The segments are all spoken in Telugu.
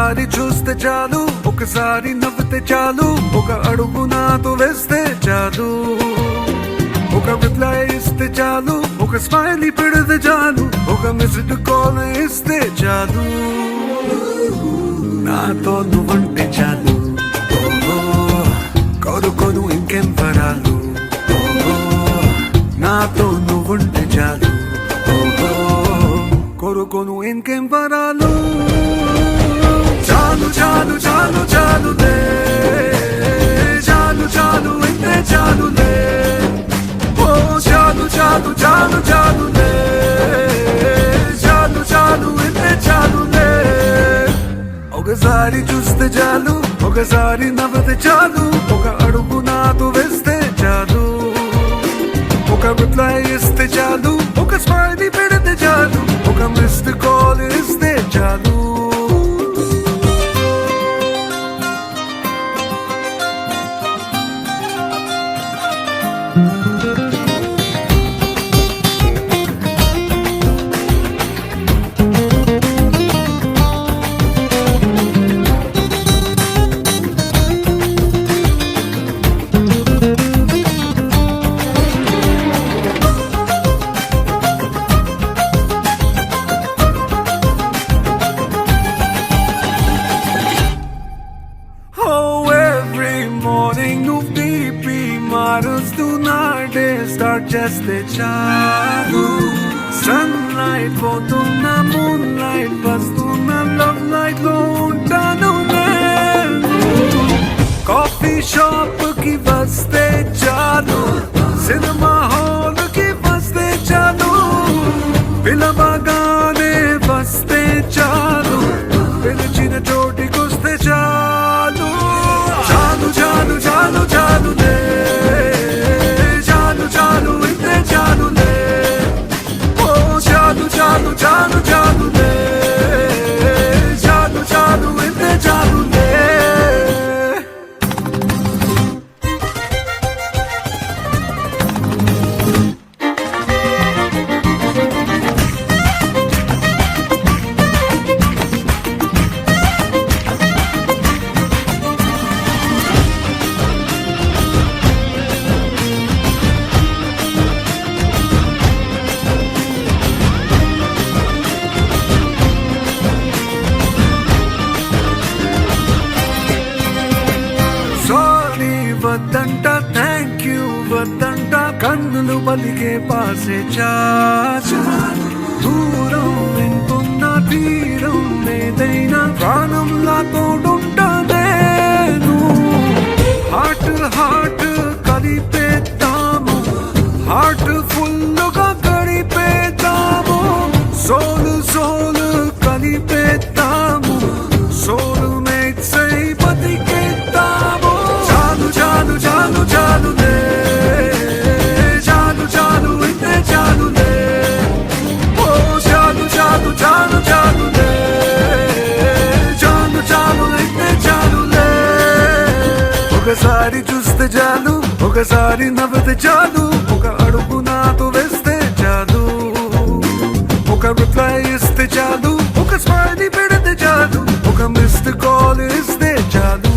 ఒకసారి చూస్తే చాలు, ఒకసారి నవ్వితే చాలు, ఒక అడుగు నాతో వేస్తే చాలు, ఒక రిప్లై ఇస్తే చాలు, ఒక స్మైలీ పెడితే చాలు, ఒక మిస్డ్ కాల్ ఇస్తే చాలు, నాతో నువ్వంటే చాలు, కోరుకోను ఇంకేం పరాలు, నాతో నువ్వుంటే చాలు, కోరుకోను ఇంకేం పరాలు. చాలు చాలు చాలు చాలులే, చాలు చాలు ఇంతే చాలులే, ఓ చాలు చాలు చాలు చాలులే, చాలు చాలు ఇంతే చాలులే. ఒకసారి చూస్తే చాలు, ఒకసారి నవ్వితే చాలు, ఒక అడుగు నాతో వేస్తే చాలు, ఒక రిప్లై ఇస్తే చాలు, ఒక స్మైలీ పెడితే చాలు, ఒక మిస్డ్ కాల్ ఇస్తే చాలు. నువ్వు బీపీ మారుస్తున్నా డే స్టార్ట్ చేస్తే చాలు, సన్ లైట్ పోతున్నా, మూన్ లైట్ వస్తున్నా, లవ్ లైట్ లో ఉంటాను నేను. కాఫీ షాప్ కి వస్తే చాలు, సినిమా హాల్ కి వస్తే చాలు, పిలవగానే వస్తే చాలు, పిలిచిన చోటికి వస్తే చాలు. చాలు చాలు చాలు చాలులే, చాలు చాలు ఇంతే చాలులే, ఓ చాలు చాలు చాలు చాలులే, చాలు చాలు ఇంతే చాలులే. వద్దంట థ్యాంక్ యూ వద్దంట, కన్నులు పలికే పాసే చాలు, దూరం ఎంతున్నా తీరం ఏదైనా ప్రాణంలా తోడుంటా నేను. హార్ట్ హార్ట్ కలిపేద్దాము, హార్ట్ ఫుల్లుగా గడిపేద్దాము, సోలు సోలు కలిపేద్దాము, సోలు మేట్స్ అయి బతికేద్దాము. చాలు చాలు చాలు చాలులే, చాలు చాలు ఇంతే చాలులే, ఓ చాలు చాలు చాలు చాలులే, చాలు చాలు ఇంతే చాలులే. ఒకసారి చూస్తే చాలు, ఒకసారి నవ్వితే చాలు, ఒక అడుగు నాతో వేస్తే చాలు, ఒక రిప్లై ఇస్తే చాలు, ఒక స్మైలీ పెడితే చాలు, ఒక మిస్డ్ కాల్ ఇస్తే చాలు.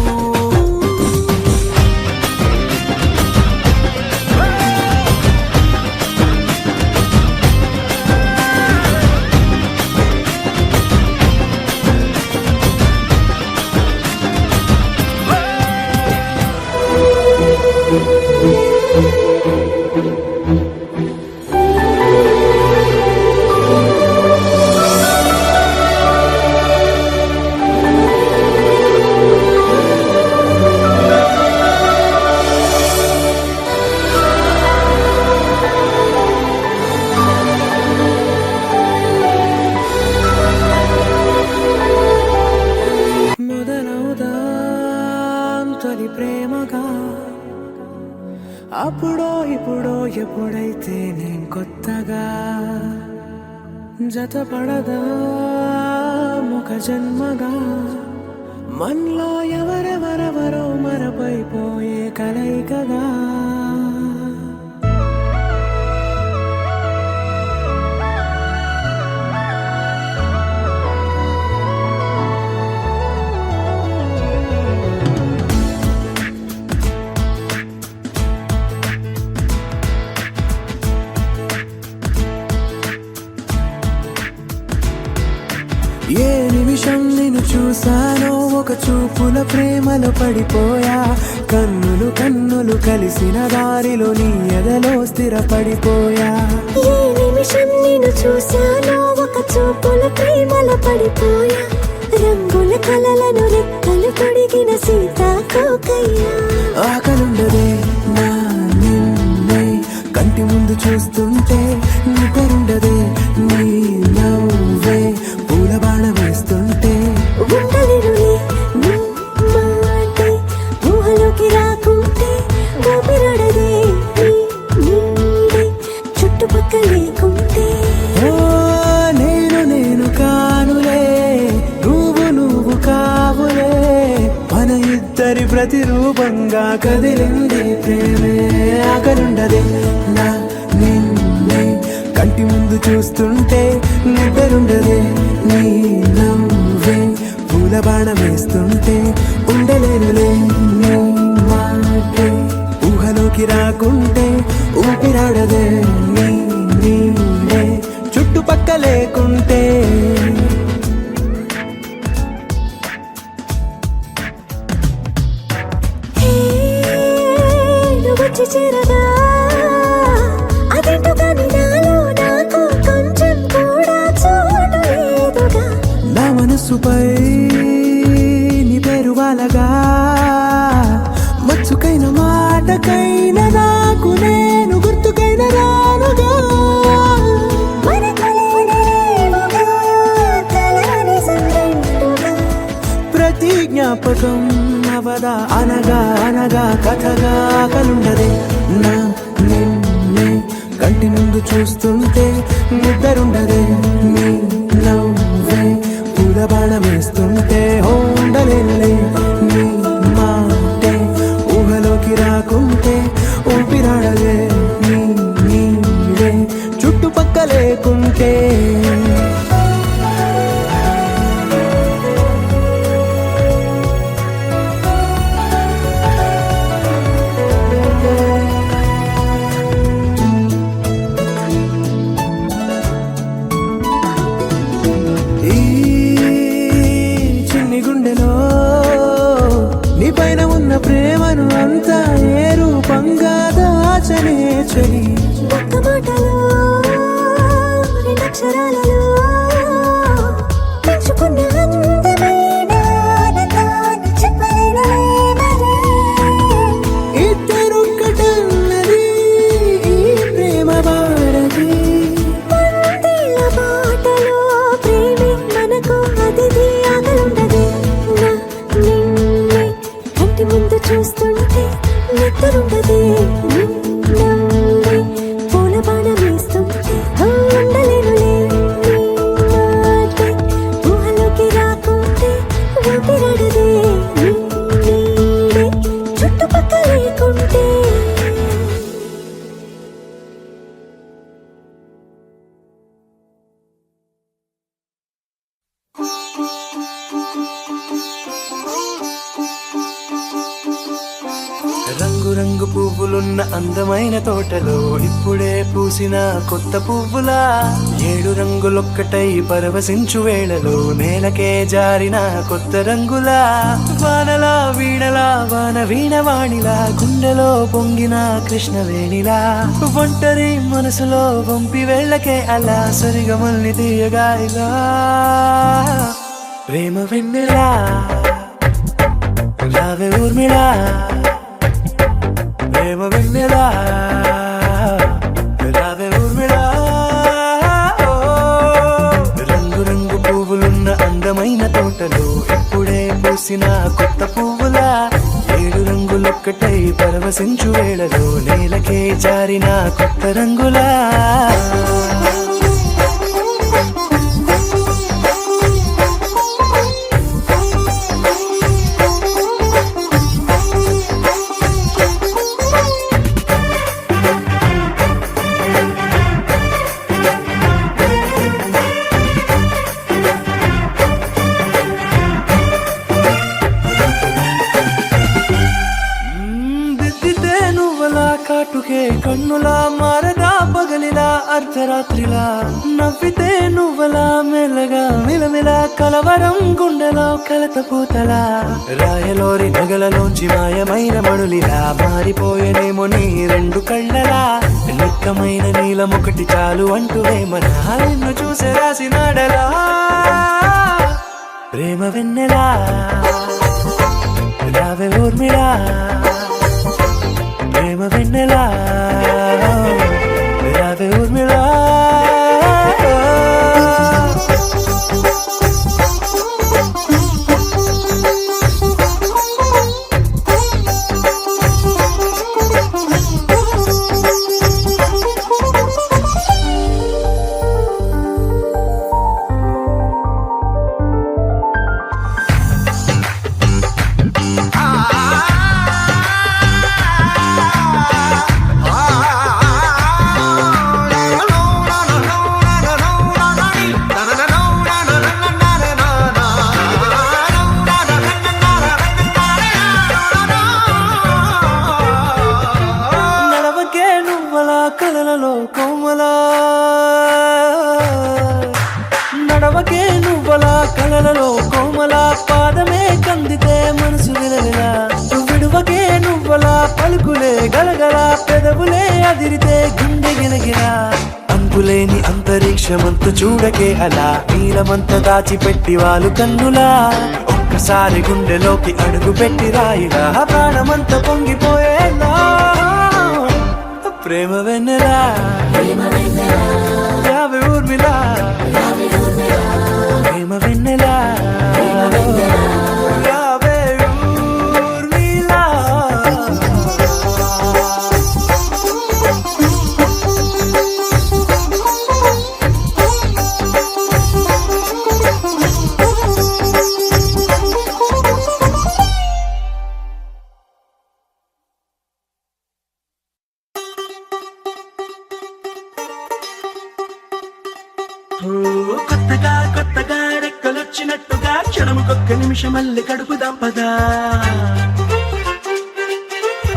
తొలి ప్రేమగా అప్పుడో ఇప్పుడో ఎప్పుడైతే నేను కొత్తగా జతపడదా ముఖ జన్మగా, మనలో ఎవరెవరెవరో మరపైపోయే కలయికగా. చూపుల ప్రేమలో పడిపోయా, కన్నులు కన్నులు కలిసిన దారిలో నీ ఎదలో స్థిరపడిపోయా. ఏ నిమిషం నిన్ను చూశానో ఒక చూపుల ప్రేమలో పడిపోయా, రంగుల కలలను రెక్కలు తొడిగిన సీతాకోకయ్యా. ఆకలుండదే నా నిన్నే కంటి ముందు చూస్తుంటే, నిద్రుండదే నీ నవ్వే పూల బాణ వేస్తుంటే. ఉండలేనులే నీ మాటే ఊహలోకి రాకుంటే, ఊపిరాడదే నీ నీడే చుట్టుపక్కల లేకుంటే. ఓ నేను నేను కానులే, నువ్వు నువ్వు కావులే, మన ఇద్దరి ప్రతిరూపంగా కదిలింది ప్రేమే. ఆకలుండదే నా నిన్నే కంటి ముందు చూస్తుంటే, నిద్రుండదే నీ నవ్వే పూల బాణం వేస్తుంటే. ఉండలేనులే నీ మాటే ఊహలోకి రాకుంటే, ఊపిరాడదే నీ నీడే చుట్టుపక్క లేకుంటే. హే, నువ్వు వచ్చి చేరగా అదేంటో కానీ నాలో నాకు కొంచెం కూడా చోటు లేదుగా. నా మనస్సుపై నీ పేరు వాలగా, మచ్చుకైన మాటకైన నాకు నేను గుర్తుకైన రానుగా. మన కలవడలేవుగా, కలని సంగంటుగా. ప్రతి జ్ఞాపకం అవదా అనగా అనగా కథగా. కలుండదే నా నిన్నే కంటి ముందు చూస్తుంటే, నిద్రుండదే నీ నవ్వే పూల బాణం వేస్తుంటే. ఉండలేనులే నీ మాటే ఊహలోకి రాకుంటే, ఊపిరాడలే నీ నీడే చుట్టుపక్క లేకుంటే. ఈ చిన్ని గుండెలో నీ పైన ఉన్న ప్రేమను అంతా ఏ రూపంగా దాచనే చలి. ఒక్క మాటలో రెండక్షరాలలో పెంచుకున్న అందమైన ఆనందాన్ని చెప్పలేనులే మరి. ఇద్దరొక్కటన్నది ఈ ప్రేమ భారతి. వందేళ్ల బాటలో ప్రేమే మనకు అతిథి. ఆకలుండదే నా నిన్నే కంటి ముందు చూస్తుంటే, నిద్రుండదే నీ నవ్వే పూల బాణం వేస్తుంటే. ఉండలేనులే నీ మాటే ఊహలోకి రాకుంటే, ఊపిరాడదే నీ నీడే చుట్టుపక్కల లేకుంటే. రంగు రంగు పువ్వులున్న అందమైన తోటలో ఇప్పుడే పూసిన కొత్త పువ్వులా, 7 రంగులొక్కటై పరవశించు వేళలో నేలకే జారిన కొత్త రంగులా. వానలా వీణలా వాన వీణవాణిలా, గుండెలో పొంగిన కృష్ణవేణిలా, ఒంటరి మనసులో వంపి వెళ్ళకే అలా సరిగమల్ని తీయగా ఇలా. ప్రేమ వెన్నెలా రావే ఊర్మిళా, ప్రేమ వెన్నెలా రావే ఊర్మిళా. రంగు రంగు పువ్వులున్న అందమైన తోటలో ఇప్పుడే పూసిన కొత్త పువ్వులా, 7 రంగులొక్కటై పరవశించు వేళలో నేలకే జారిన కొత్త రంగులా. కాటుకే కన్నులా మారదా పగలిలా అర్ధరాత్రిలా నవ్వితే నువ్వలా మెల్లగా మిలమిలా కలవరం గుండెలో కలత పూతలా రాయలోరి నగలలోంచి మాయమైన మణులిలా మారిపోయేనేమో నీ రెండు కళ్ళలా నిక్కమైన నీలం ఒకటి చాలు అంటూ వేమనా నిన్ను చూసే రాసినాడలా ప్రేమ వెన్నెలా రావే ఊర్మిళా ప్రేమ వెన్నెలా రావే ఊర్మిళా కలలలో కోమలా నడవకే నువ్వలా కలలలో కోమలా పాదమే కందితే మనసు విలవిలా విడువకే నువ్వలా పలుకులే గలగల పెదవులే అదిరితే గుండె గిలగిలా అంతులేని అంతరిక్షమంతు చూడకే అలా నీలమంత దాచిపెట్టి వాళ్ళు కన్నులా ఒక్కసారి గుండెలోకి అడుగు పెట్టి రాయిలా ప్రాణమంత పొంగిపోయేలా ప్రేమ వెన్నెలా రావే ఊర్మిళా ప్రేమ వెన్నెలా రావే ఊర్మిళా కొత్తగా కొత్తగా రెక్కలొచ్చినట్టుగా క్షణముకొక్క నిమిషం మళ్ళీ కడుపుదాం పదా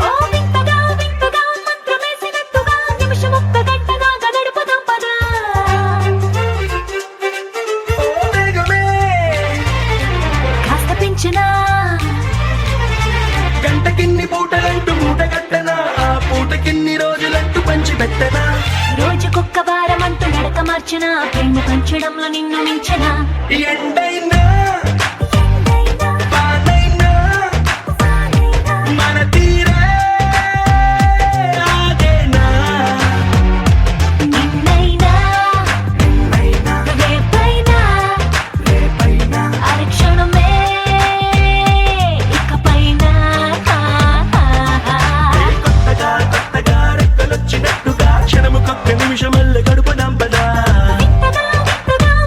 ఓ వింతగా వింతగా మంత్రమేసినట్టుగా నిమిషమొక్క గంటగా గడుపుదాం పదా వేగమే కాస్త పెంచినా గంటకిన్ని పూటలంటూ మూట కట్టనా ఆ పూటకిన్ని రోజులంటూ పంచి పెట్టనా రోజుకొక్క వారమంటూ నడక మార్చిన ప్రేమ పంచడంలో నిన్ను మించిన ఎండైనా వానైనా మన తీరే ఆగేనా నిన్నైనా రేపైనా అరక్షణమే ఇకపైన కొత్తగా కొత్తగా రెక్కలొచ్చినట్టుగా క్షణముకొక్క నిమిషం మళ్ళీ గడుపుదాం పదా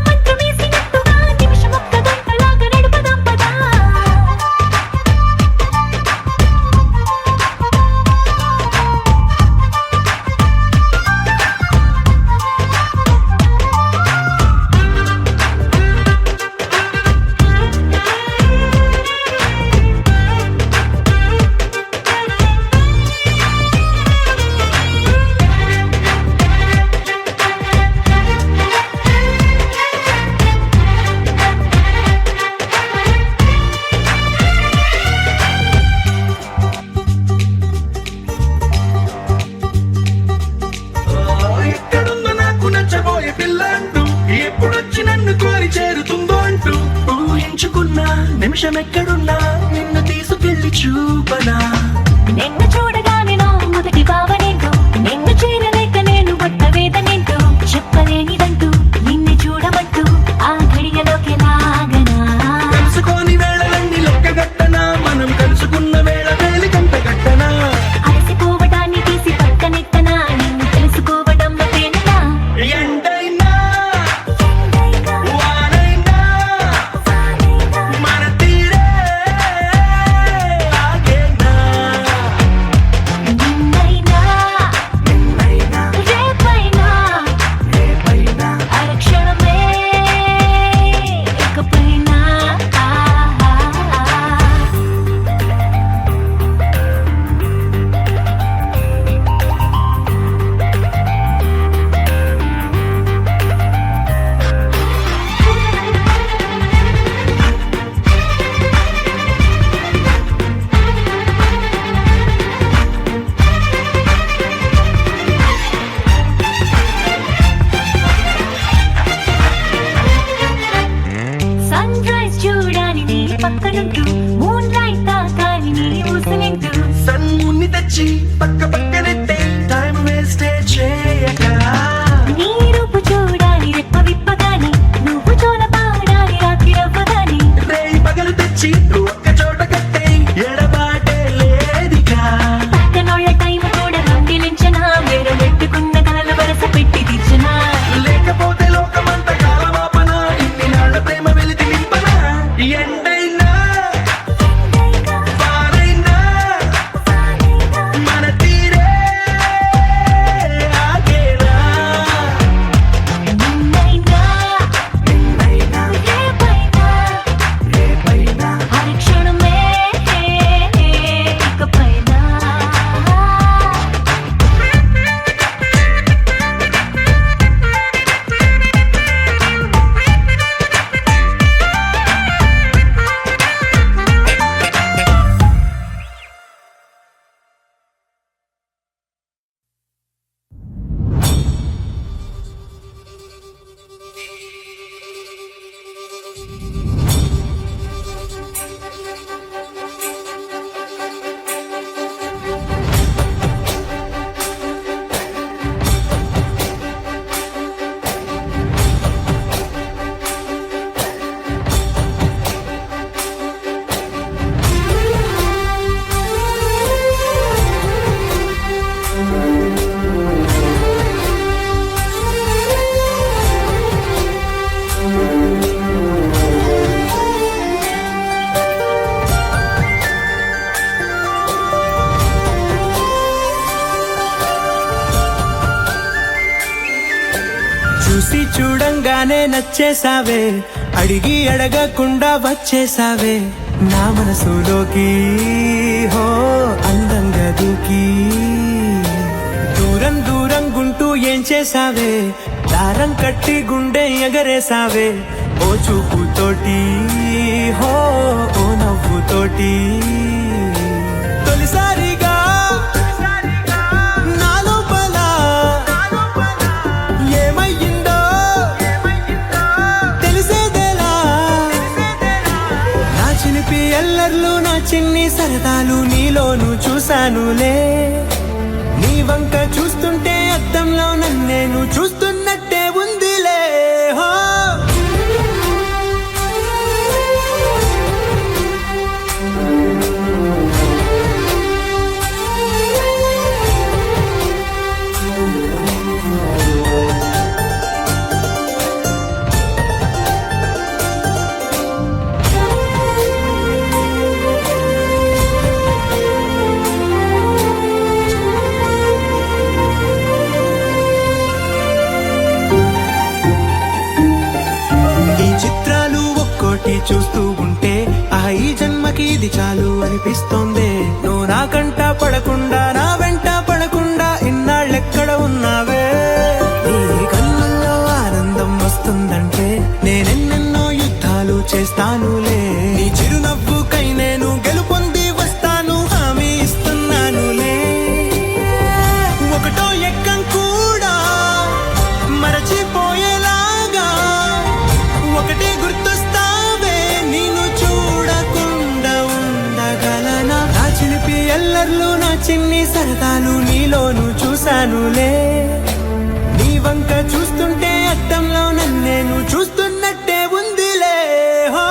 మంత్రమేసినట్టుగా నిమిషమొక్క గంటలాగా నడుపుదాం పదా ఎక్కడుందో నాకు నచ్చబోయే పిల్ల అంటూ ఎప్పుడొచ్చి నన్ను కోరి చేరుతుందో అంటూ ఊహించుకున్నా నిమిషం ఎక్కడున్నా నిన్ను తీసుకెళ్లి చూపనా నిన్ను చూడగానే నా మొదటి భావనేంటో నిన్ను చేరలేక నేను కొత్త వేదనేంటో చెప్పలేనిదంటూ నిన్ను చూడమంటూ ఆ ఘడియలోకి లాగనా తెలుసుకోని వేళలన్నీ లెక్కగట్టనా మనం కలుసుకున్న వేళ వేలి కంట గట్టనా అలసిపోవడాన్ని తీసి పక్కనెత్తనా నిన్ను తెలుసుకోవడంలో తేనెనా ఎండైనా వానైనా మన తీరే ఆగేనా తెచ్చి పక్క పక్కనెట్టే టైం వేస్ట్ చేయక నీ రూపు చూడాలి రెప్ప విప్పగాని నువ్వు జోల పాడాలి రాత్రి రవ్వగాని రేయి పగలు తెచ్చి ఒక్క చోట కట్టే ఎడబాటే లేదిగా పక్కనోళ్ళ టైం కూడా రంగిలించనా వేరే పెట్టుకున్న కలలు వరస పెట్టి తీర్చనా లేకపోతే లోకమంత కాలమాపన ఇన్ని నాళ్ళ ప్రేమ వెలితి నింపన ఎండైనా వారైనా మన తీరే ఆగేనా నిన్నైనా రేపైనా హరి క్షణమే ఇకపైనా చూసి చూడంగానే నచ్చేసావే అడిగి అడగకుండా వచ్చేసావే నా మనసులోకి హో అందంగా దూకి దూరం దూరం గుంటూ ఏం చేసావే దారం కట్టి గుండె ఎగరేసావే ఓ చూపుతోటి హో ఓ నవ్వుతోటి తొలిసారిగా నా లోపల ఏమయ్యిందో తెలిసేదేలా నా చిలిపి ఎల్లర్లు నా చిన్ని సరదాలు నీలోను చూశానులే నీ వంక చూస్తుంటే అద్దంలో నన్నేను చూస్తున్నట్టే ఉందిలే హో ఈ చిత్రాలు ఒక్కోటి చూస్తూ ఉంటే ఆ ఈ జన్మకి ఇది చాలు అనిపిస్తోంది నువ్వు నా కంట పడకుండా నా వెంట పడకుండా ఇన్నాళ్ళెక్కడ ఉన్నావే నీ కళ్ళల్లో ఆనందం వస్తుందంటే నేనెన్నెన్నో యుద్ధాలు చేస్తానులే నీ చిరునవ్వుకై నేను గెలుపొంది వస్తాను హామీ ఇస్తున్నానులే ఒకటో ఎక్కం కూడా మరచిపోయేలాగా ఒకటే గుర్తొస్తావే నిన్ను చూడకుండా ఉండగలనా నా చిలిపి ఎల్లర్లు నా చిన్ని సరదాలు నీలోను చూశానులే నీ వంక చూస్తుంటే అద్దంలో నన్నేను చూస్తున్నట్టే ఉందిలే హో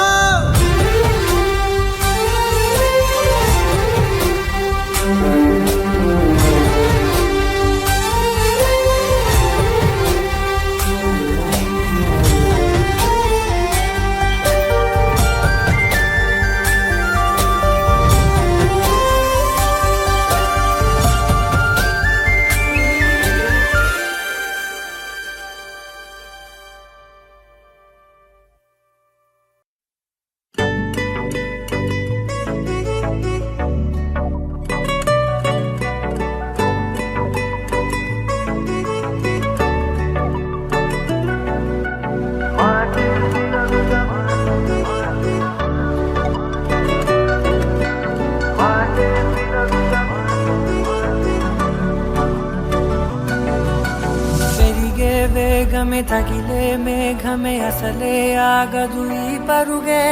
వేగమే తగిలే మేఘమే అసలే ఆగదు ఈ పరుగే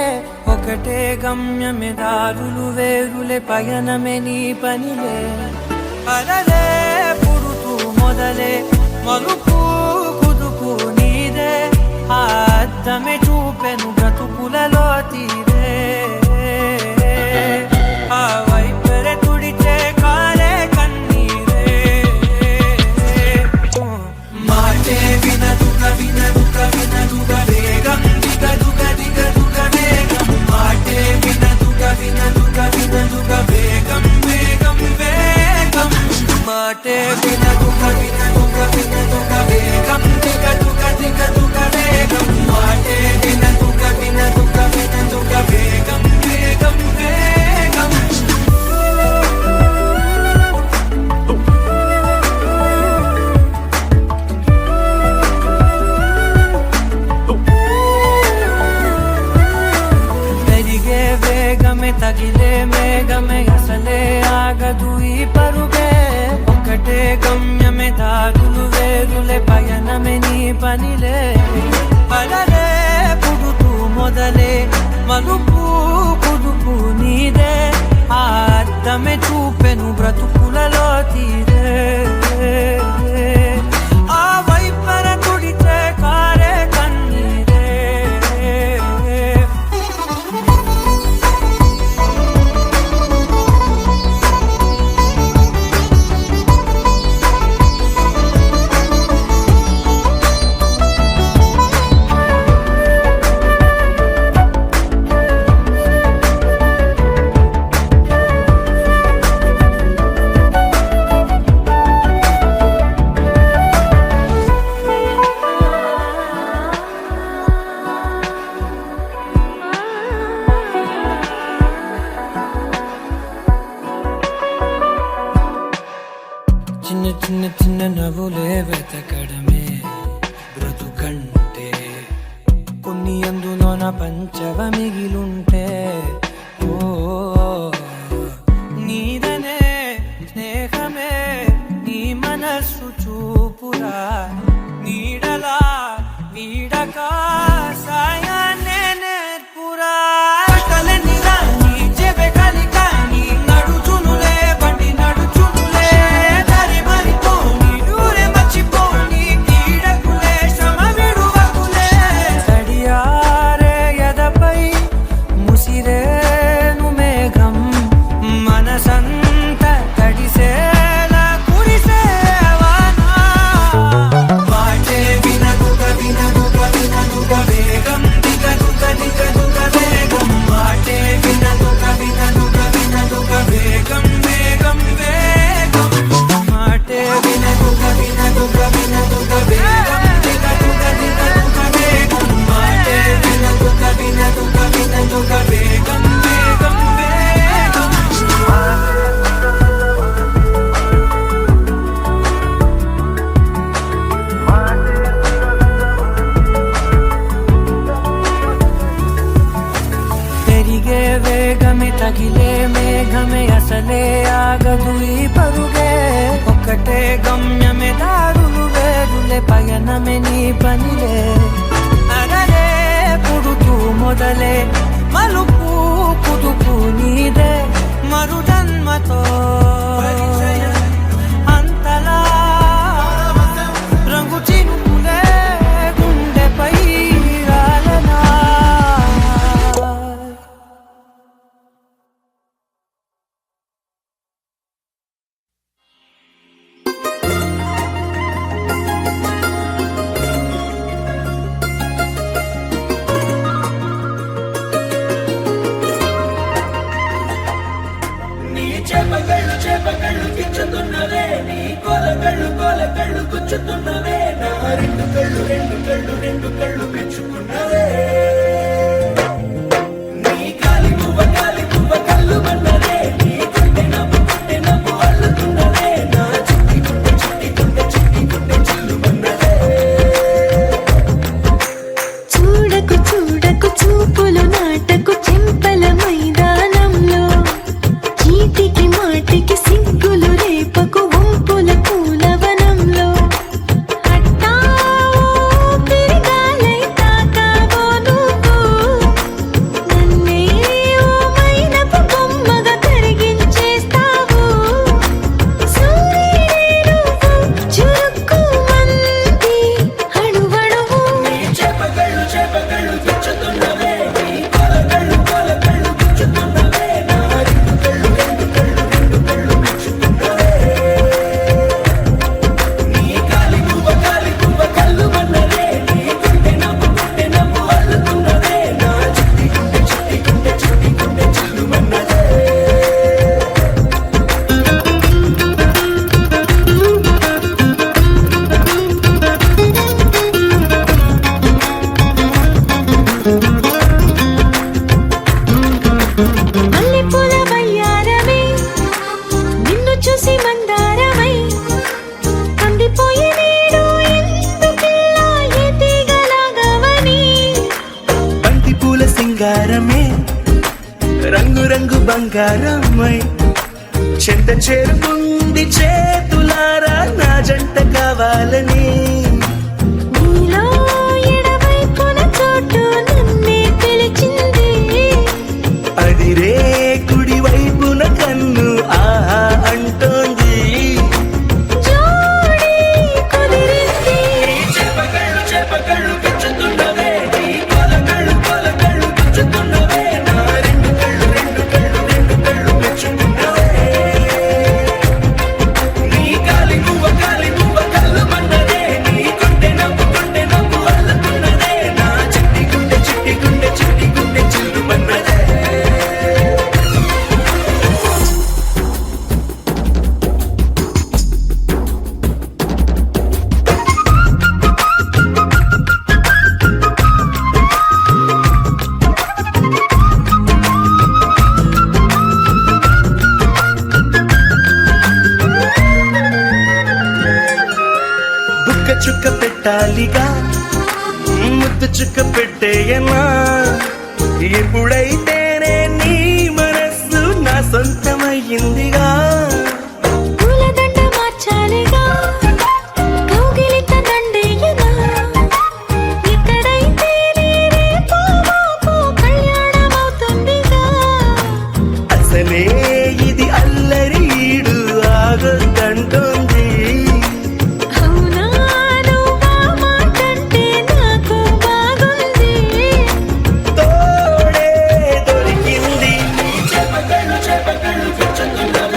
ఒకటే గమ్యమే దారులు వేరులే పయనమే నీ పనిలే అలలే పుడుతూ మొదలే మలుపు కుదుపు నీదే ఆ అద్దమే చూపెను బ్రతుకులలో తీరే ఆ వైపరే తుడిచే కాలే కన్నీరే మాటే వినదుగ వినదుగ వినదుగ వేగం దిగదుగ దిగదుగ వేగం మాటే వినదుగ వినదుగ వినదుగ వేగం వేగం వేగం మాటే వినదుగ వినదుగ వినదుగ వేగం దిగదుగ దిగదుగ వేగం మాటే వినదుగ వినదుగ వినదుగ వేగం వేగం వేగం పెరిగే వేగమే తగిలే మేఘమే అసలే ఆగదు ఈ పరుగే ఒకటే గమ్యమే దారులు వేరులే పయనమే నీ పనిలే అలలే పుడుతూ మొదలే మలుపు కుదుపు నీదే ఆ అద్దమే చూపెను బ్రతుకులలో తీరే ఆ వైపర తుడిచే కారే కన్నీరే చిన్న చిన్న చిన్న నవ్వులే వెతకడమే బ్రతుకంటే కొన్ని అందులోన పంచవ మిగిలుంటే ఓ నీదనే స్నేహమే నీ మనస్సు చూపురా నీడలా వీడక సాయాన్నే నేర్పురా కలని రాని చెబె కలి కాని నడుచునులే బండి నడుచునులే దారి మరిపోని దూరే మర్చిపోని కీడకులే శ్రమ విడువకులే తడియారే ఎదపై ముసిరేను మేఘం మనసంత తడిసేలా కురిసేవానా మాటే వినదుగ వినదుగ వినదుగ వేగం దిగదుగ దిగదుగ వేగం మాటే వినదుగ వినదుగ వినదుగ వేగం వేగం వేగం మాటే వినదుగ వినదుగ వినదుగ వేగం దిగదుగ దిగదుగ వేగం మాటే వినదుగ వినదుగ వినదుగ వేగం వేగం వేగం పెరిగే వేగమే తగిలే మేఘమే అసలే ఆగదు ఈ పరుగే ఒకటే గమ్యమే దారులు వేరులే పయనమే నీ పనిలే అరలే పుడుతూ మొదలే మలుపు కుదుపు నీదే మరు జన్మతో అంతలా రంగు చినుకులే గుండెపై రాలనా నీ చేపకళ్ళు కిచ్చుతున్నవే నీ కోలకళ్ళు గుచ్చుతున్నవే నా రెండు కళ్ళు పెంచుకున్నవే నీ కాలి పువ్వ కళ్ళు మన్నవే నీ గుండె నవ్వు అల్లుతున్నవే నా చిట్టి గుండె చిల్లు మన్నవే చూడకు చూడకు చూపులు నాటకు చెంపల మైదానంలో చీటికి మాటికి సిగ్గులు రేపకు వంపుల పూలవనంలో అట్టా తిరగాలై తాకావో నువ్వు బంగారమ్మై చెంత చేరుకుంది చేతులారా నా జంట కావాలని నీలో ఎడవైపున చోటు నన్నే పిలిచింది అదిరే కుడి వైపున కన్ను ఆహా అంటోంది జోడి కుదిరింది చేపకళ్ళు పెంచుతున్నవే నీ కొలకళ్ళు గుచ్చుతున్నవే నా రెండు కళ్ళు మెచ్చుతున్నవే నీ గాలి నువ్వ కళ్ళు మన్నదే నీ గుండె నవ్వు అల్లుతున్నదే నా చిట్టి గుండె చిల్లు మన్నదే బుక్క చుక్క పెట్టాలిగా ముద్దు చుక్క పెట్టేయనా ఎప్పుడైతేనే నీ మనస్సు నా సొంతమయ్యిందిగా పూలదండ మార్చాలిగా కౌగిలిత దండేయగా ఎక్కడైతే రేపో మాపో కళ్యాణమవుతుందిగా అసలే ఇది అల్లరీడు ఆగొద్దంటోంది అవునా నువ్వా మాటంటే నాకు బాగుంది తోడే దొరికింది చేపకళ్ళు గుచ్చుతున్నవే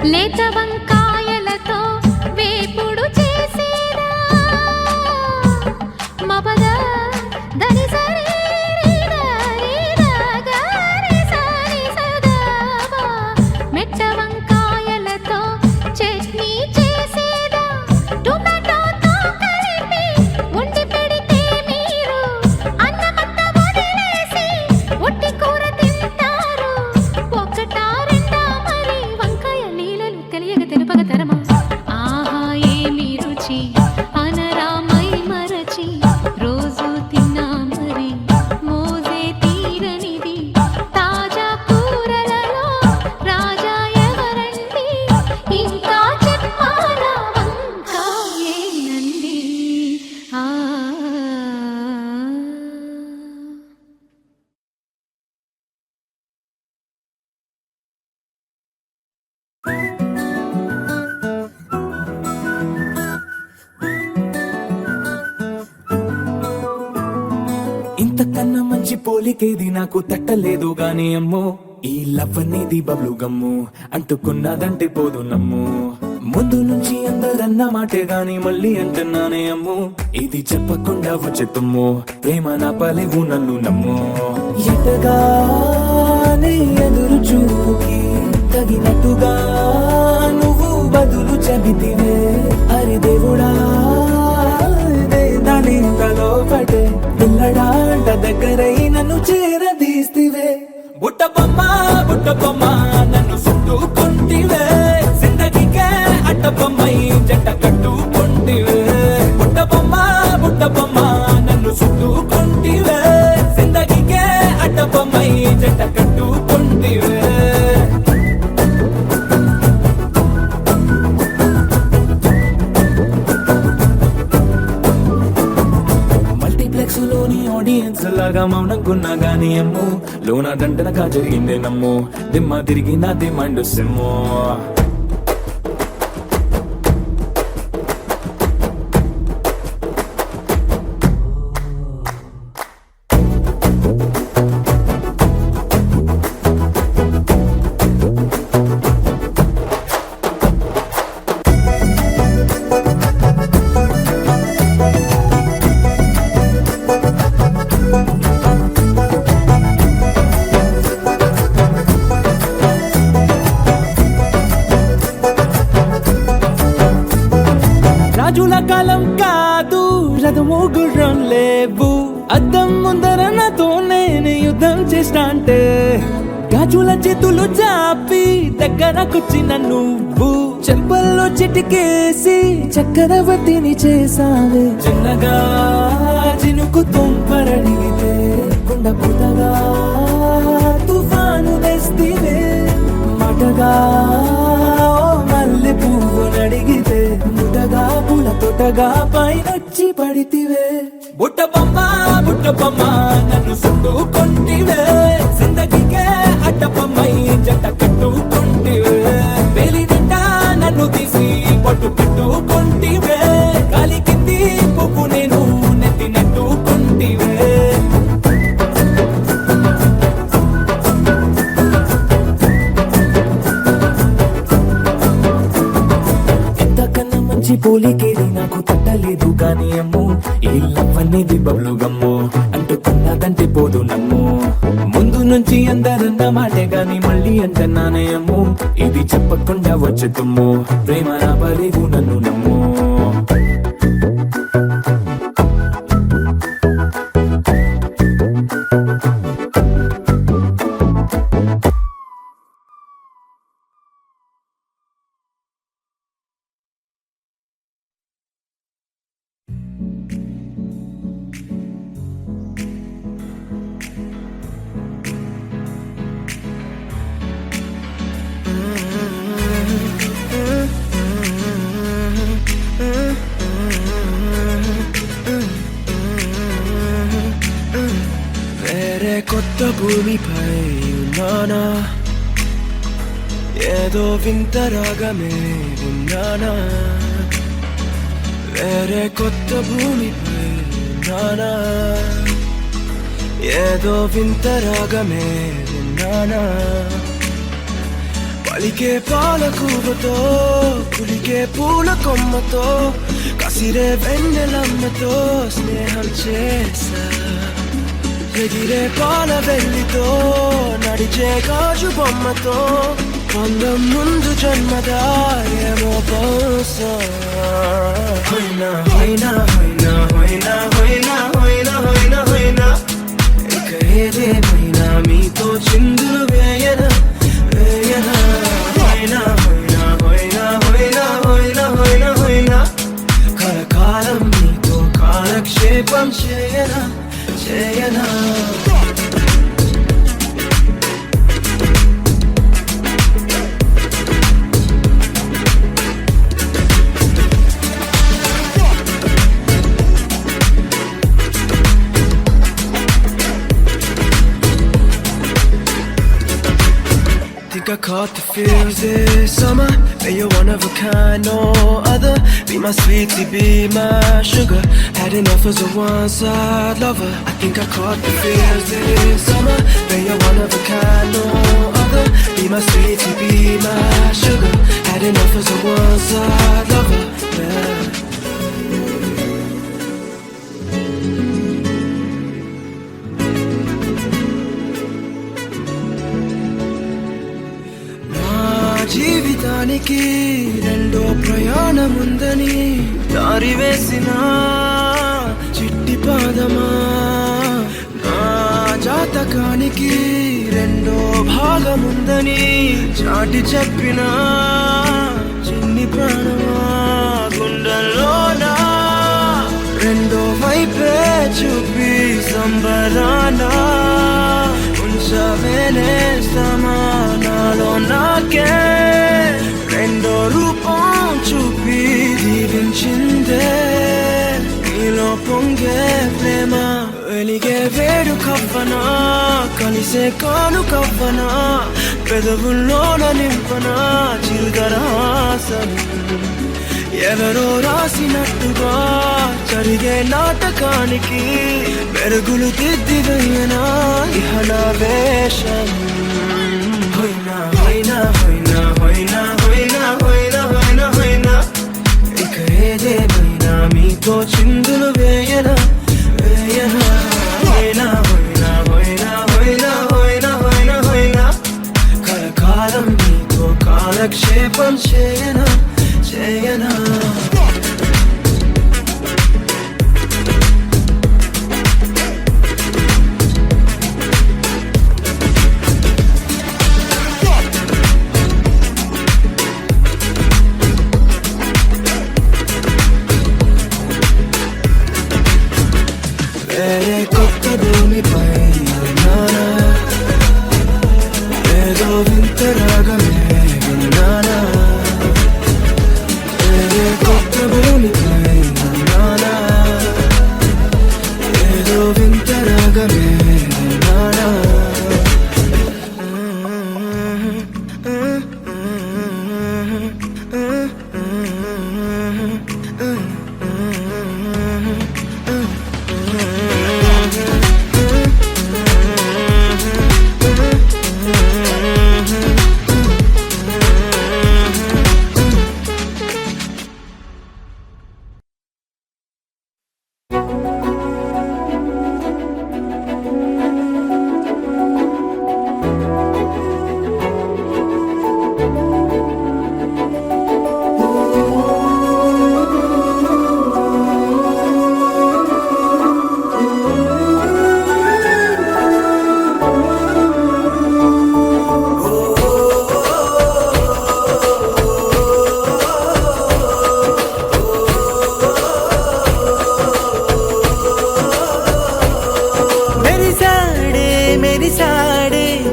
లేత వంకాయలతో వేపుడు చేసేదా మబద దని సరి మెట్ట వంకాయలతో చట్నీ చేసేదా టొమాటోతో కలిపి వండి పెడితే మీరు అన్నమంతా వదిలేసి ఒట్టి కూర తింటారు ఒకటా రెండా మరి వంకాయ నీళ్ళలు తెలియక తెలుపక తరమా ఆహా ఏమి రుచి అనరామై మరచి రోజు తిన్నా మరి మోజే తీరనిది తాజా కూరలలో రాజా ఎవరండి ఇంకా చెప్పాలా వంకాయేనండి ఆ ఇంతకన్నా మంచి పోలికేది నాకు తట్టలేదు గాని అమ్మో ఈ లవ్ అనేది బబ్లు గమ్ము అంటుకున్నదంటే పోదు నమ్ము ముందు నుంచి అందరన్న మాటే గాని మళ్ళీ అంటున్నానే అమ్ము ఇది చెప్పకుండా వచ్చే తుమ్ము ప్రేమ నా పలేవు నన్ను నమ్ము ఎటగానే ఎదురు చూపుకి తగినట్టుగా నువ్వు బదులు చెబితివే అరి దేవుడా దానింతలో పడే పిల్లడాంట దగ్గరై నన్ను చేరదీస్తివే బుట్ట బొమ్మ నన్ను చుట్టుకుంటివే జిందగీకే అట్ట బొమ్మై జంట కట్టుకుంటివే బుట్ట బొమ్మ నన్ను చుట్టుకుంటివే జిందగీకే అట్ట బొమ్మై జంట కట్టుకుంటివే మల్టీప్లెక్స్ లోని ఆడియన్స్ లాగా మౌనంకున్నా గానీ అమ్ము లోన దండనగా జరిగిందే నమ్ము దిమ్మ తిరిగి నా దిమ్మండు సిమ్ము రాజుల కాలం కాదు రథము గుర్రం లేవు అద్దం ముందర నాతో నేను యుద్ధం చేస్తా అంటే గాజుల చేతులు చాపి దగ్గరకొచ్చిన నువ్వు చెంపల్లో చిటికేసి చక్రవర్తిని చేసావే చిన్నగా చినుకు తుంపరడిగితే కుండ పుటగా తుఫాను తెస్తివే మాటగా మల్లె పువ్వు నడిగితే ముదగా పూల తోటగా పైనొచ్చి పడితివే బుట్ట బొమ్మ నన్ను చుట్టుకుంటివే జిందగీకే అట్ట బొమ్మై జంట కట్టుకుంటివే వేలి నిండా నన్ను తీసి పట్టు పెట్టుకుంటివే గాలి కింది పువ్వు నేను నెత్తి నెట్టుకుంటివే మంచి పోలికేది నాకు తట్టలేదు గాని అమ్ము ఈ లవ్ అనేది బబ్లు గమ్ము అంటుకున్నదంటే పోదు నమ్ము ముందు నుంచి అందరన్న మాటే గాని మళ్ళీ అంటున్నానే అమ్ము ఇది చెప్పకుండా వచ్చే తుమ్ము ప్రేమ నా పలేవు నన్ను నమ్ము కొత్త భూమిపై ఉన్నానా ఏదో వింత రాగమే ఉన్నానా వేరే కొత్త భూమిపై ఉన్నానా ఏదో వింత రాగమే ఉన్నానా పలికే పాలకూవతో కులికే పూల కొమ్మతో కసిరే వెన్నెలమ్మతో స్నేహం చేసా ఎగిరే పాల వెల్లితో నడిచే గాజు బొమ్మతో పొందం ముందు జన్మదా ఏమో బహుశా హోయినా హోయినా హోయినా హోయినా హోయినా హోయినా హోయినా హోయినా ఇక ఏదేమైనా మీతో చిందులు వేయనా వేయనా హోయినా హోయినా హోయినా హోయినా హోయినా హోయినా హోయినా కలకాలం మీతో కాలక్షేపం చేయనా చేయనా Think I caught the feels this summer. But you're one of a kind, no other. Be my sweetie, be my sugar. Had enough as a one-side lover. I think I caught the feels this summer. But you're one of a kind, no other. Be my sweetie, be my sugar. Had enough as a one-side lover. Yeah. జీవితానికి రెండో ప్రయాణముందని దారి వేసిన చిట్టి పాదమా నా జాతకానికి రెండో భాగముందని చాటి చెప్పిన చిన్ని ప్రాణమా గుండెల్లోనా రెండో వైపే చూపి సంబరానా ఉంచవేనేస్తామా నాలో నాకే రెండో రూపం చూపి దీవించిందే నీలో పొంగే ప్రేమ వెలిగే వేడు కవ్వనా కలిసే కాను కవ్వనా పెదవుల్లోన నింపనా చిల్గరాసను ఎవరో రాసినట్టుగా జరిగే నాటకానికి మెరుగులు దిద్దివయ్యనా ఇహనా వేషం హోయినా హోయినా హోయినా హోయినా హోయినా హోయినా హోయినా హోయినా ఇక ఏదేమైనా మీతో చిందులు వేయనా వేయనా హోయినా హోయినా హోయినా హోయినా హోయినా హోయినా హోయినా కలకాలం మీతో కాలక్షేపం చేయనా చేయనా వేరే కొత్త భూమిపై నానా ఏదో వింత రాగమే విన్నానా వేరే కొత్త భూమిపై నానా ఏదో వింత రాగమే విన్నానా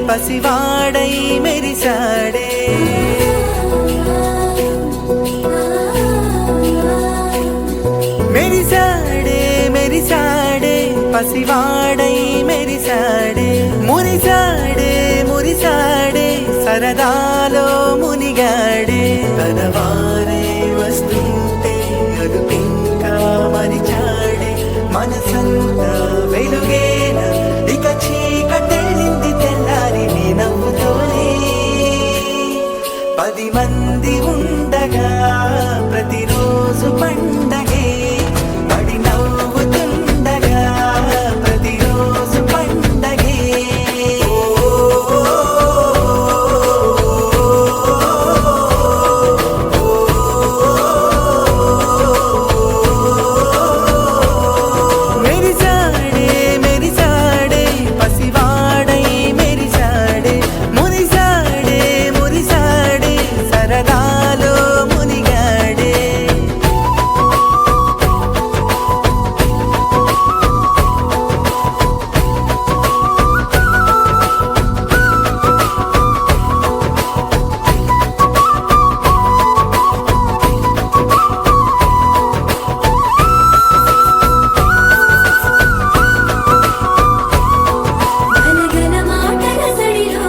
పసివాడై మెరిసాడే మెరిసాడే మెరిసాడే పసివాడై మెరిసాడే మురిసాడే మురిసాడే సరదాలో మునిగాడే తనవారే వస్తుంటే అదుపింకా మరిచాడే మనసంతా వెలుగేన ఇక చీకటెళ్ళింది తెల్లారి నీ నవ్వుతోనే 10 మంది ఉండగా ప్రతిరోజు పండగే పడి నవ్వుతుండగా ప్రతిరోజు పండగే మెరిసాడే మెరిసాడే పసివాడై మెరిసాడే మురిసాడే మురిసాడే సరదాలో మునిగాడే ఘనఘన మాటల సడిలో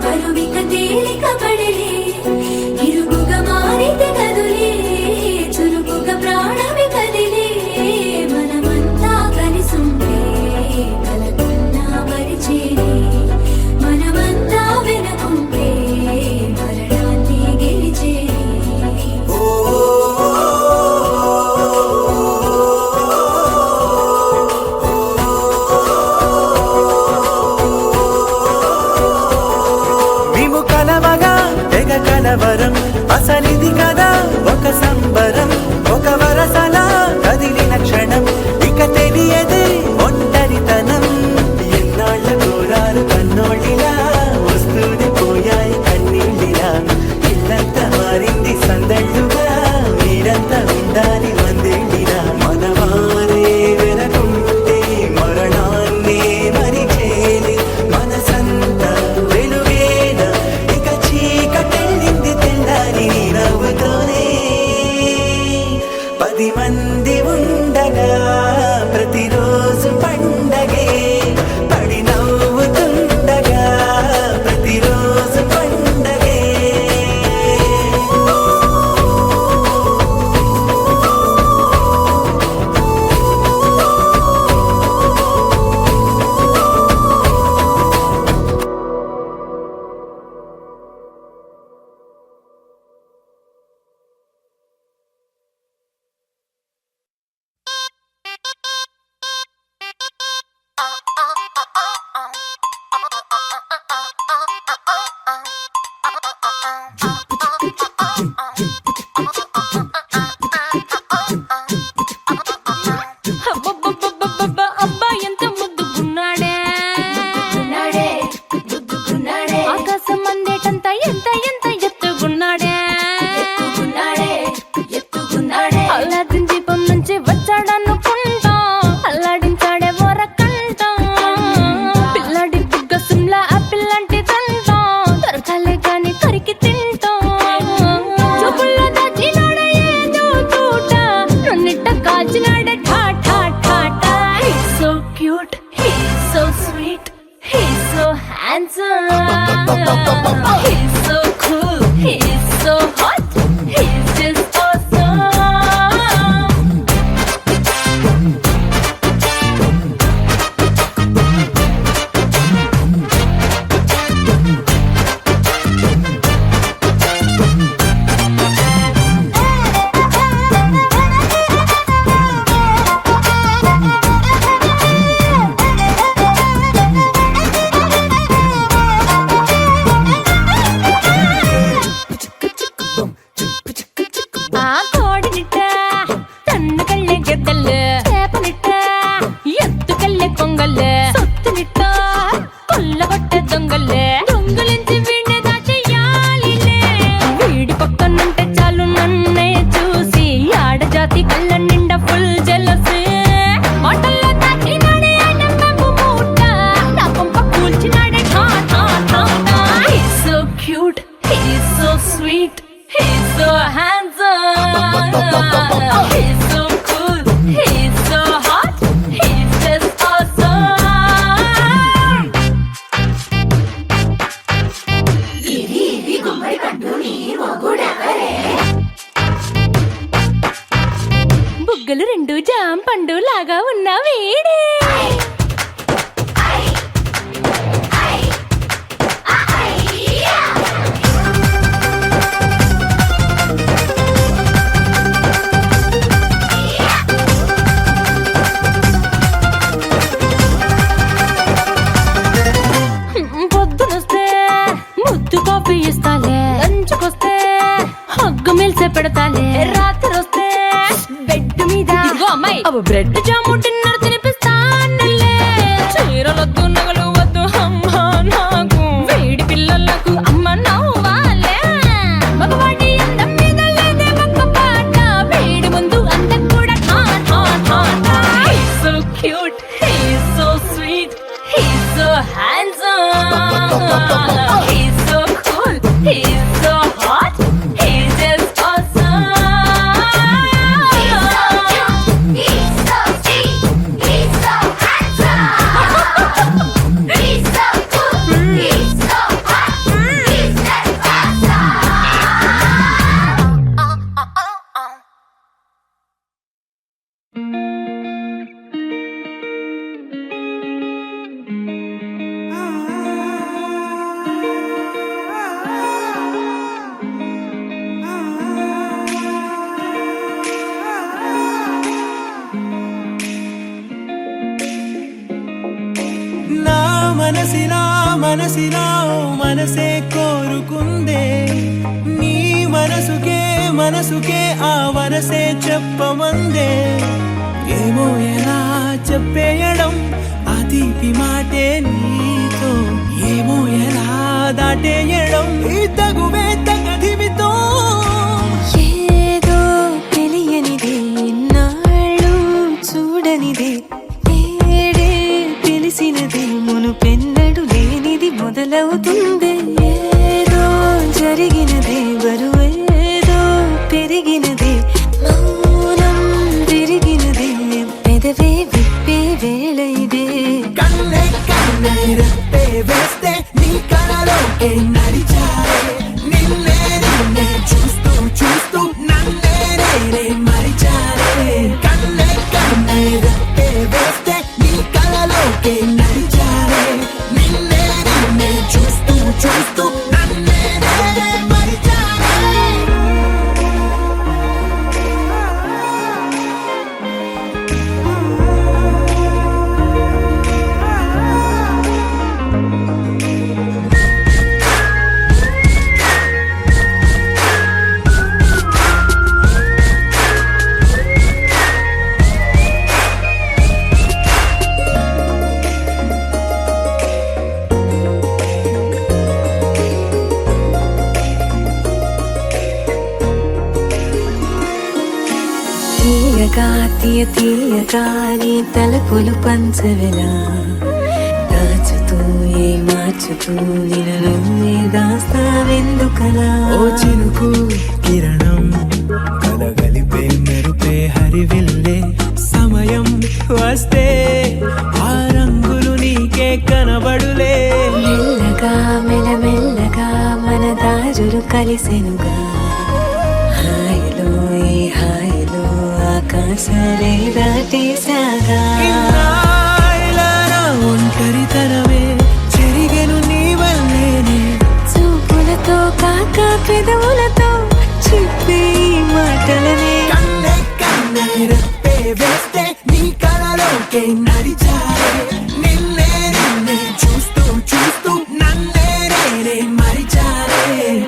బరువిక తేలిక పడలే ఇరుగుగా మారితే కదులే చురుకుగా ప్రాణమి కదిలే మనమంతా కలిసుంటే కలకున్నా మరిచేరే మనమంతా వెనకుంటే మరణాన్ని గెలిచేరే మేము కలవగా తెగ కలవరం అసలిది కదా ఒక సంబరం ఒక వరసలా కదిలిన క్షణం ఇక తెలియదే ఒంటరితనం ఎన్నాళ్ళ కోరారు కన్నోళ్ళిలా వస్తూనే పోయాయి కన్నీళ్ళిలా ఇల్లంతా మారింది సందళ్ళుగా మీరంతా ఉండాలి వందేళ్ళిలా మనవారే వెనకుంటే మరణాన్నే మరిచేలి మనసంతా వెలుగేన ఇక చీకటెళ్ళింది తెల్లారి నీ నవ్వుతోనే 10 మంది ఉండగా ప్రతిరోజు పండగే పడి నవ్వుతుండగా ప్రతిరోజు పండగే అబ్బబ్బబ్బబ్బబ్బ, అబ్బా ఎంత ముద్దుకున్నాడే ఆకాశం అందేటంత ఎంత ఎంత ఎత్తుకున్నాడే అల్లాదిన్ దీపం నుంచి వచ్చాడనుకుంటా అల్లాడించాడే వరకంట పిల్లాడి బుగ్గ సిమ్లా ఆపిల్ లాంటిదంట దొరకాలే గాని కరికి తింటా చూపుల్లో దాచినాడే ఏదో తోట నన్నిట్ట కాచినాడే ఠా ఠా ఠా ఠా He's so cute, he's so sweet, he's so handsome, he's so cool, he's so hot, he's just awesome. ఆ కోడినిట్ట తన్ను కళ్ళే గెద్దలు చేపనిట్ట ఎత్తు కళ్ళే కొంగలు సొత్తునిట్ట కొల్లగొట్టే దొంగలించి వీడిని దాచేయాలిలే వీడి పక్కనుంటే చాలు నన్నే చూసి ఆడజాతి కళ్ళ నిండా ఫుల్ జెలసీ మాటల్లో దాచినాడే ఆనందపు మూట నా కొంప కూల్చినాడే ఠా ఠా ఠా ఠా He's so cute, he's so sweet, he's so handsome, he's so cool, he's so hot, he's just awesome. బుగ్గలు రెండు జామ పండు లాగా ఉన్న వీడే పెడతాలే రాత్రి వస్తే బెడ్ మీద ఇదిగో అమ్మాయి అవి బ్రెడ్ జాము డిన్నర్ తినిపిస్తానులే చీరలొద్దు నగలు వద్దు అమ్మా నాకు వేడి పిల్లలకు అమ్మ నవ్వాలే మగవాడి అందం మీద లేదే ఒక్క పాట వేడి ముందు అందం కూడా He's so cute, he's so sweet, he's so handsome, he's so cool, he's so hot, he's just awesome. He's so cute, he's so sweet, he's so handsome, he's so cool, he's so hot, he's just awesome. నా మనసినా ఓ మనసే కోరుకుందే నీ మనసుకే ఆ వరసే చెప్పమందే ఏమో ఎలా చెప్పేయడం ఆ తీపి మాటే నీతో ఏమో ఎలా దాటేయడం ఈ తగువే తగదివితో ఏదో తెలియనిదే నాళ్ళు చూడనిదే ఏడే తెలిసినదే మునుపెన్నడు లేనిది మొదలవుతుంది ఏదో జరిగినదే బరువేదో పెరిగినదే మౌనం విరిగినదే పెదవే విప్పే వేళ ఇదే కన్నే రెప్పే వేస్తే నీ కలలోకే నడిచారే నిన్నే చూస్తూ నన్నే మరిచారే కన్నే రెప్పే వేస్తే నీ కలలోకే నడిచారే నిన్నే చూస్తూ నన్నే మరిచారే తీయగా నీ తలపులు పంచవెలా దాచుతూ మార్చుతూ నిన్ను నువ్వే దాస్తావెందుకలా ఓ చినుకు కిరణం కలగలిపే మెరుపే హరివిల్లే సమయం వస్తే ఆ రంగులు నీకే కనబడులే మెల్లగా మెల్లమెల్లగా మన దారులు కలిసెనుగా హాయిలో ఈ హాయిలో ఆకాశాలే దాటేసాగా ఇన్నాళ్ళ నా ఒంటరితనమే చెరిగెను నీ వల్లేనే చూపులతో కాక పెదవులతో చెప్పే ఈ మాటలనే కన్నే రెప్పే వేస్తే నీ కలలోకే నడిచారే నిన్నే చూస్తూ నన్నే మరిచారే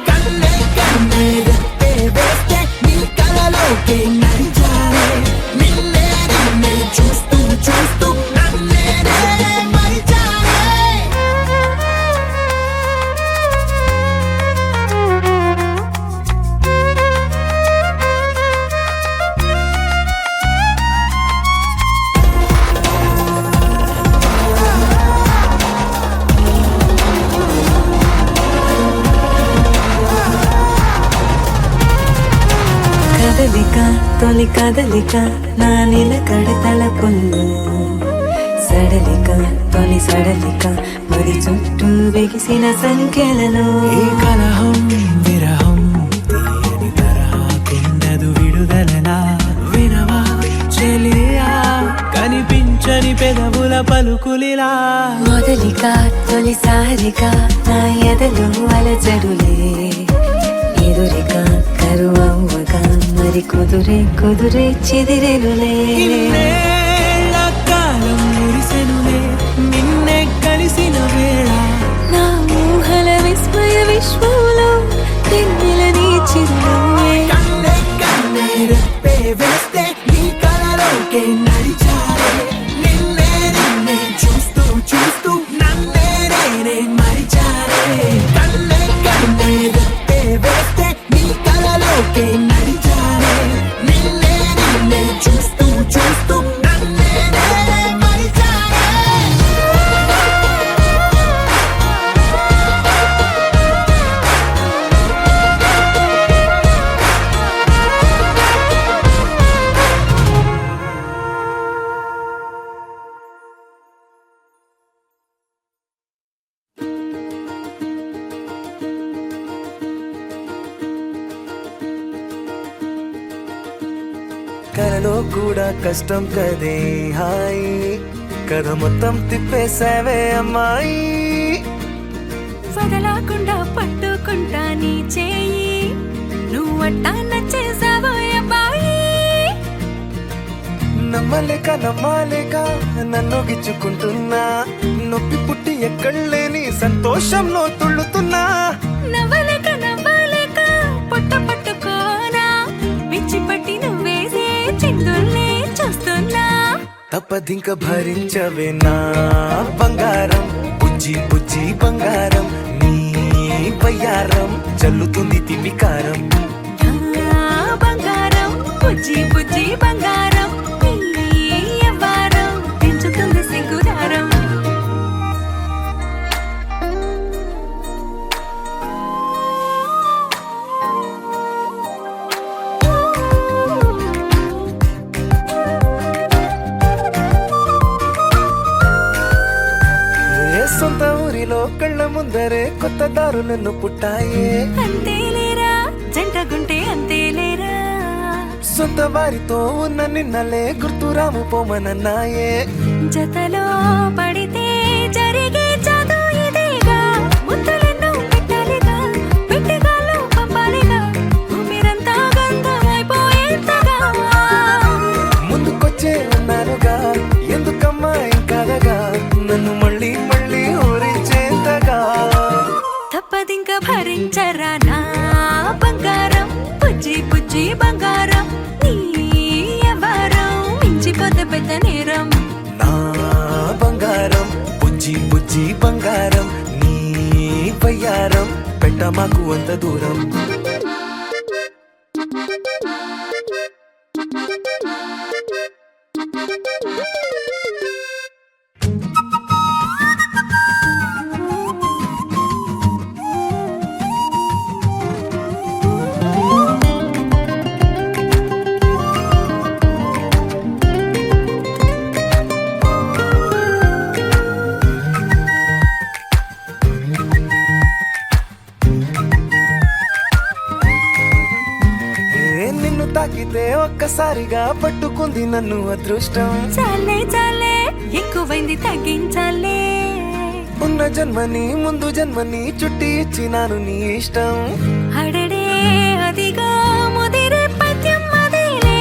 కన్నే రెప్పే వేస్తే నీ కలలోకే నడిచారే నిన్నే చూస్తూ నన్నే మరిచారే తొలి కదలిక నా నిలకడ తలపుల్లో సడలిక తొలి సడలిక మరి చుట్టూ బిగిసిన సంఖ్యలలో ఈ కలహం విరహం తీయని తరహాకుండదు విడుదలనా వినవా చెలియా కనిపించని పెదవుల పలుకులిలా మొదలిక తొలిసారిగా నా ఎదలు అలజడులే ఎదురిక కరువవ్వగా మరి కుదురే చెదిరెనులే ఇన్నేళ్ల కాలం మురిసెనులే నిన్నే కలిసిన వేళ నా ఊహల విస్మయ విశ్వంలో తెన్నెల నీ చిరునవ్వే కన్నే వేస్తే నీ కలలోకే నడిచారే నిన్నే నిన్నే చూస్తూ చూస్తూ నన్నే నేనే మరిచారే కన్నే కన్నే రెప్పే వేస్తే నీ కలలోకే నడిచారే నిన్నే నిన్నే చూస్తూ చూస్తూ నన్నే నేనే మరిచారే కలలో కూడా కష్టం కదే హాయి కథ మొత్తం తిప్పేసావే అమ్మాయి వదలకుండా పట్టుకుంటా నీ చేయి నువ్వట్టా నచ్చేసావో అబ్బాయి నమ్మలేక నమ్మాలేక నన్ను గిచ్చుకుంటున్నా నొప్పి పుట్టి ఎక్కడలేని సంతోషంలో తుళ్ళుతున్నా నవ్వలేక నవ్వలేక పొట్ట పట్టుకోనా పిచ్చి పట్టి నువ్వేసే చిందుల్నే చూస్తున్నా తప్పదింక భరించవే నా బంగారం బుజ్జి బుజ్జి బంగారం నీ బయ్యారం చల్లుతుంది తిమికారం నా బంగారం బుజ్జి బుజ్జి బంగారం నీ యవ్వారం పెంచుతుంది సిగ్గుదారం ఏ సొంత ఊరిలో కళ్ళ ముందరే కొత్త దారులను పుట్టాయే అంతేలేరా జంటగుంటే అంతేలేరా సొంత వారితో ఉన్న నిన్నలే గుర్తురాము పోమనన్నాయే జతలో పడితే జరిగే చదు ఇదేగా ముద్దలెన్నో పెట్టాలిగా పెట్టిగాళ్ళు పంపాలిగా మీరంతా గంధమైపోయేంతగా ముందుకొచ్చే ఉన్నానుగా ఎందుకమ్మా ఇంకాదగా నన్ను మళ్ళీ మళ్ళీ ఊరించేంతగా తప్పదింక భరించరా నా బంగారం బుజ్జి బుజ్జి బంగారం నీ యవ్వారం మించిపోతే పెద్ద నేరం నా బంగారం బుజ్జి బుజ్జి బంగారం నీ బయ్యారం పెట్ట మాకు అంత దూరం నిన్ను తాకితే ఒక్కసారిగా పట్టుకుంది నన్ను అదృష్టం చాలే చాలే ఎక్కువైంది తగ్గించాలే ఉన్న జన్మని ముందు జన్మని చుట్టి ఇచ్చినాను నీ ఇష్టం అడడే అదిగా ముదిరే పద్యం అదేలే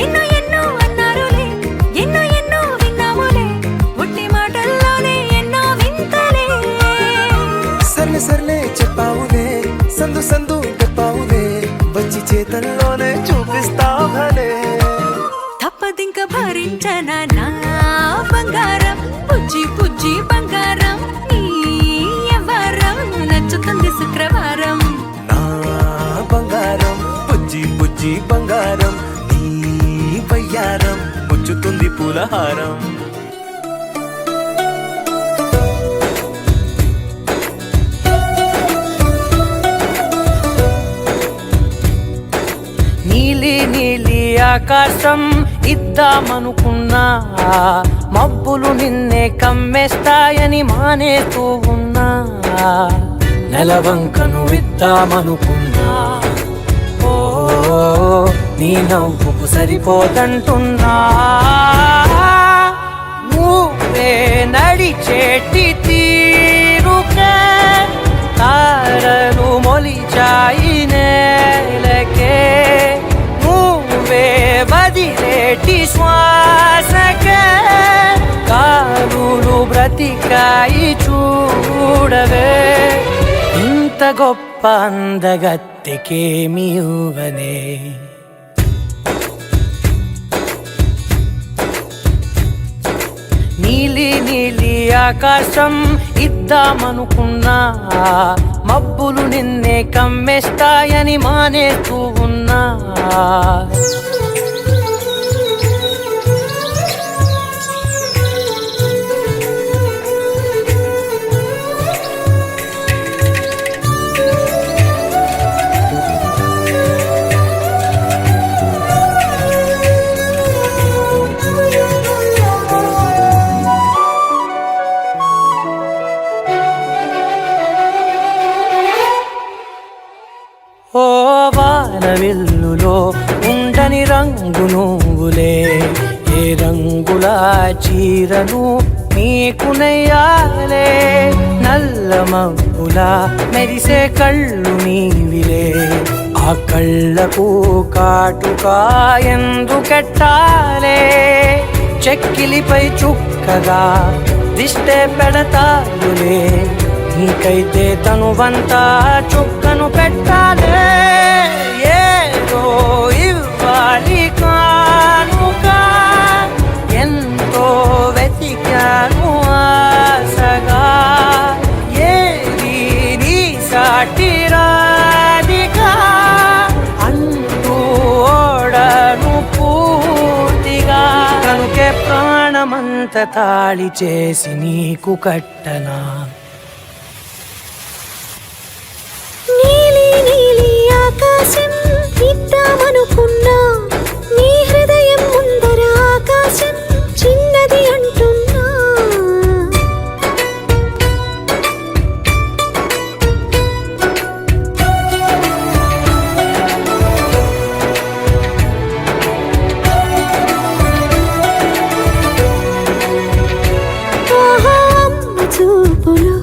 ఎన్నో ఎన్నో అన్నారులే ఎన్నో ఎన్నో విన్నాములే ఒట్టి మాటల్లోనే ఎన్నో వింతలే సర్లే సర్లే చెప్పావులే సందు సందు చెప్పావులే వచ్చి చేతల్లోనే చూపిస్తావులే తప్పదింక భరించనా నా బంగారం బుజ్జి బుజ్జి బంగారం నీ యవ్వారం నచ్చుతుంది శుక్రవారం నా బంగారం బుజ్జి బుజ్జి బంగారం నీ బయ్యారం ముచ్చుతుంది పూలహారం నీలి నీలి ఆకాశం ఇద్దామనుకున్నా మబ్బులు నిన్నే కమ్మేస్తాయని మానేస్తూ ఉన్నా నెలవంకను ఇద్దామనుకున్నా ఓ నీ నవ్వుకు సరిపోదంటున్నా నువ్వే నడిచేటి తీరుకే తారలు మొలిచాయి నేలకే నువ్వే వదిలేటి శ్వాసకే కాలులు బ్రతికాయి చూడవే ఇంత గొప్ప అందగత్తెకేమి ఊవనే నీలి నీలి ఆకాశం ఇద్దామనుకున్నా, మబ్బులు నిన్నే కమ్మేస్తాయని మానేస్తూ ఉన్నా. ఓ వానవిల్లులో ఉండని రంగు నువ్వులే, ఏ రంగుల చీరను నీకు నెయ్యాలే. నల్ల మబ్బుల మెరిసే కళ్ళు నీవిలే, ఆ కళ్ళకు కాటుకా ఎందుకెట్టాలే. చెక్కిలిపై చుక్కగా దిష్టే పెడతాడులే, నీకైతే తనువంతా చుక్కను పెట్టాలే. ఏదో ఇవ్వాలి కానుక, ఎంతో వెతికాను ఆశగా, ఏది నీ సాటి రాధికా అంటూ ఓడను పూర్తిగా. కనుకే ప్రాణమంత తాళి చేసి నీకు కట్టనా. నీలి నీలి ఆకాశం ఇద్దామనుకున్నా, నీ హృదయం ముందర ఆకాశం చిన్నది అంటున్నా. ఆహా అమ్మ చూపులు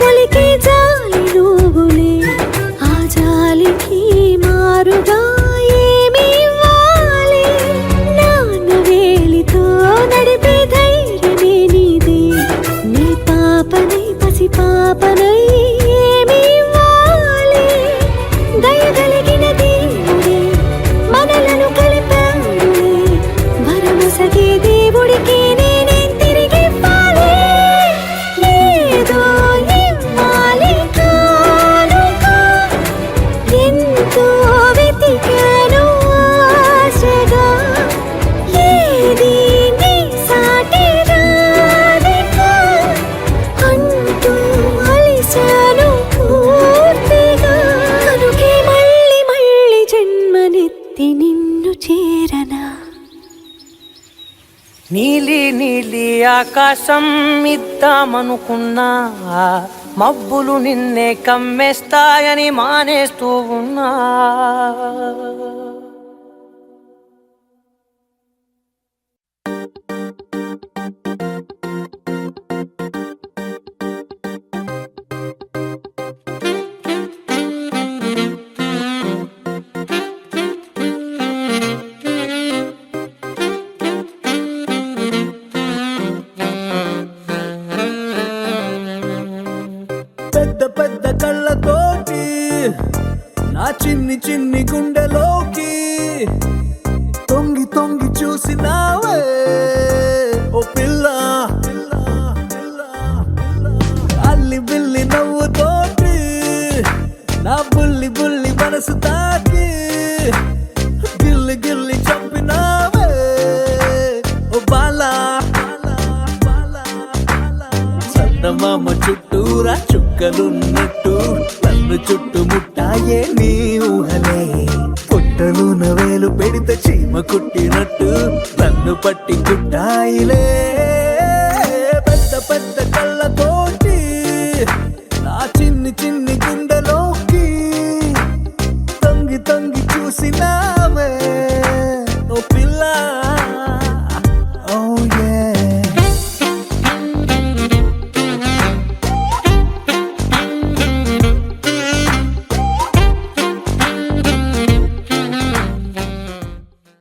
ఒలికే జాలి నువ్వులే, ఆ జాలికి మారుగా ఏమి ఇవ్వాలి. నాన్న వేలితో నడిపే ధైర్యమే నీదే, నీ పాపనై పసి పాపనై ఏమి ఇవ్వాలి. దయగలిగిన దేవుడే మనలను కలిపాడులే, వరమసగే దేవుడికి నేనేం తిరిగి ఇవ్వాలి. ఏదో ఇవ్వాలి కానుక, ఎంతో వెతికాను ఆశగా, ఏది నీ సాటి రాధిక అంటూ అలిశాను పూర్తిగా. కనుకే మళ్ళీ మళ్ళీ జన్మనెత్తి నిన్ను చేరనా. నీలి నీలి ఆకాశం ఇద్దామనుకున్నా, మబ్బులు నిన్నే కమ్మేస్తాయని మానేస్తూ ఉన్నా. పెద్ద పెద్ద కళ్ళతోటి నా చిన్ని చిన్ని గుండెలోకి తొంగి తొంగి చూసినావే ఓ పిల్ల. అల్లి బిల్లి నవ్వుతోటి నా బుల్లి బుల్లి మనసు తాకి గిల్లి గిల్లి చంపినావే ఓ బాలా. చందమామ చుట్టూరా చుక్కలున్నట్టు నన్ను చుట్టుముట్టాయే నీ ఊహలే. పుట్టలు నవేలు పెడితే చీమ కుట్టినట్టు నన్ను పట్టి కుట్టాయిలే. పెద్ద పెద్ద కళ్ళతోటి నా చిన్ని చిన్ని గుండెలోకి తొంగి తొంగి చూసినావే.